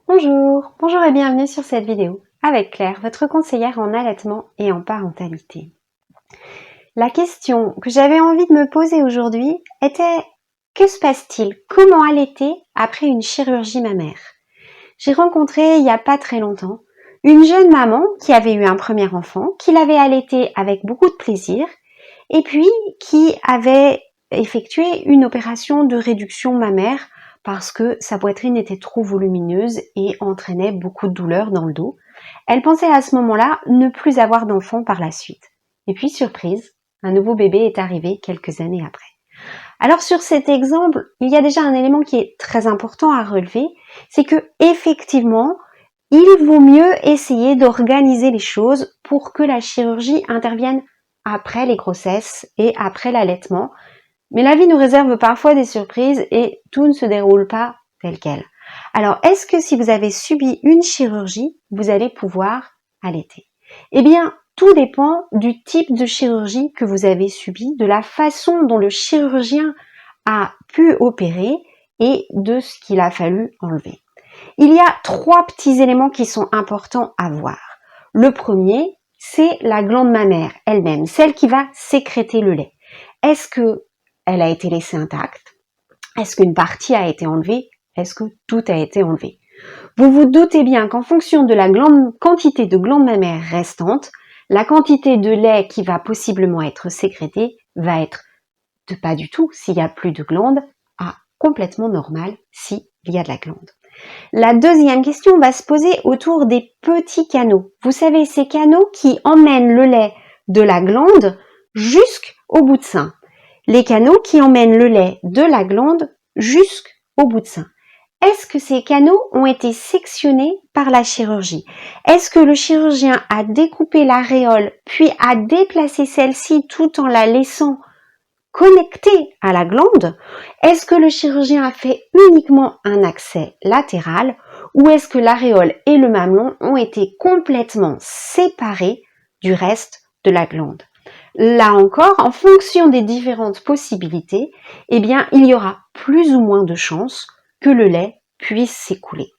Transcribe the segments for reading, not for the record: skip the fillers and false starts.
Bonjour et bienvenue sur cette vidéo avec Claire, votre conseillère en allaitement et en parentalité. La question que j'avais envie de me poser aujourd'hui était: que se passe-t-il? Comment allaiter après une chirurgie mammaire? J'ai rencontré il n'y a pas très longtemps une jeune maman qui avait eu un premier enfant, qui l'avait allaité avec beaucoup de plaisir et puis qui avait effectué une opération de réduction mammaire parce que sa poitrine était trop volumineuse et entraînait beaucoup de douleurs dans le dos. Elle pensait à ce moment-là ne plus avoir d'enfant par la suite. Et puis, surprise, un nouveau bébé est arrivé quelques années après. Alors sur cet exemple, il y a déjà un élément qui est très important à relever, c'est que effectivement, il vaut mieux essayer d'organiser les choses pour que la chirurgie intervienne après les grossesses et après l'allaitement. Mais la vie nous réserve parfois des surprises et tout ne se déroule pas tel quel. Alors, est-ce que si vous avez subi une chirurgie, vous allez pouvoir allaiter? Eh bien, tout dépend du type de chirurgie que vous avez subi, de la façon dont le chirurgien a pu opérer et de ce qu'il a fallu enlever. Il y a 3 petits éléments qui sont importants à voir. Le premier, c'est la glande mammaire elle-même, celle qui va sécréter le lait. Est-ce que elle a été laissée intacte? Est-ce qu'une partie a été enlevée? Est-ce que tout a été enlevé? Vous vous doutez bien qu'en fonction de la quantité de glande mammaire restante, la quantité de lait qui va possiblement être sécrétée va être de pas du tout s'il n'y a plus de glande à complètement normal s'il y a de la glande. La deuxième question va se poser autour des petits canaux. Vous savez, ces canaux qui emmènent le lait de la glande jusqu'au bout de sein. Les canaux qui emmènent le lait de la glande jusqu'au bout de sein. Est-ce que ces canaux ont été sectionnés par la chirurgie? Est-ce que le chirurgien a découpé l'aréole puis a déplacé celle-ci tout en la laissant connectée à la glande? Est-ce que le chirurgien a fait uniquement un accès latéral ou est-ce que l'aréole et le mamelon ont été complètement séparés du reste de la glande? Là encore, en fonction des différentes possibilités, eh bien, il y aura plus ou moins de chances que le lait puisse s'écouler.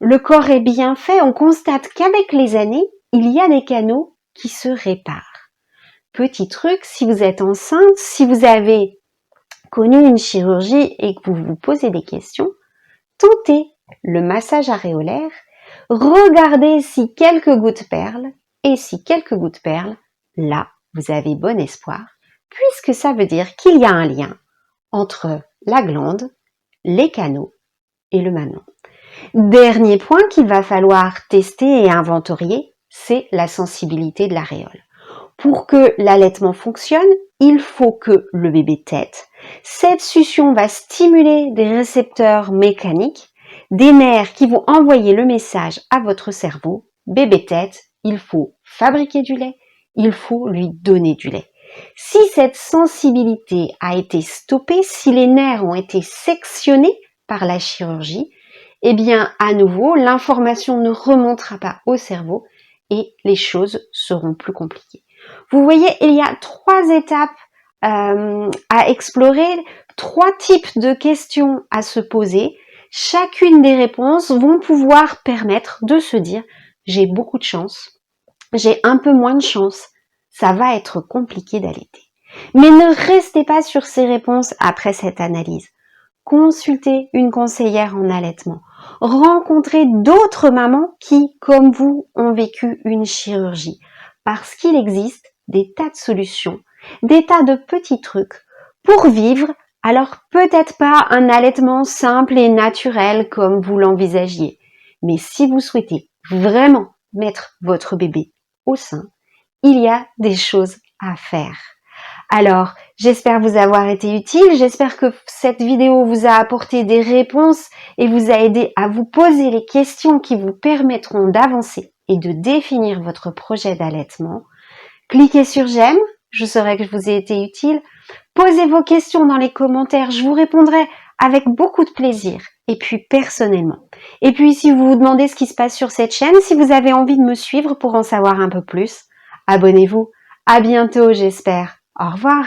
Le corps est bien fait, on constate qu'avec les années, il y a des canaux qui se réparent. Petit truc, si vous êtes enceinte, si vous avez connu une chirurgie et que vous vous posez des questions, tentez le massage aréolaire, regardez si quelques gouttes perlent et si quelques gouttes perlent, là, vous avez bon espoir, puisque ça veut dire qu'il y a un lien entre la glande, les canaux et le mamelon. Dernier point qu'il va falloir tester et inventorier, c'est la sensibilité de l'aréole. Pour que l'allaitement fonctionne, il faut que le bébé tète. Cette succion va stimuler des récepteurs mécaniques, des nerfs qui vont envoyer le message à votre cerveau. Bébé tète, il faut fabriquer du lait, il faut lui donner du lait. Si cette sensibilité a été stoppée, si les nerfs ont été sectionnés par la chirurgie, eh bien, à nouveau, l'information ne remontera pas au cerveau et les choses seront plus compliquées. Vous voyez, il y a 3 étapes à explorer, 3 types de questions à se poser. Chacune des réponses vont pouvoir permettre de se dire: j'ai beaucoup de chance, j'ai un peu moins de chance, ça va être compliqué d'allaiter. Mais ne restez pas sur ces réponses après cette analyse. Consultez une conseillère en allaitement. Rencontrez d'autres mamans qui, comme vous, ont vécu une chirurgie. Parce qu'il existe des tas de solutions, des tas de petits trucs pour vivre, alors peut-être pas un allaitement simple et naturel comme vous l'envisagiez. Mais si vous souhaitez vraiment mettre votre bébé au sein, il y a des choses à faire. Alors, j'espère vous avoir été utile, j'espère que cette vidéo vous a apporté des réponses et vous a aidé à vous poser les questions qui vous permettront d'avancer et de définir votre projet d'allaitement. Cliquez sur j'aime, je saurai que je vous ai été utile. Posez vos questions dans les commentaires, je vous répondrai avec beaucoup de plaisir et puis personnellement. Et puis si vous vous demandez ce qui se passe sur cette chaîne, si vous avez envie de me suivre pour en savoir un peu plus, abonnez-vous. À bientôt, j'espère. Au revoir.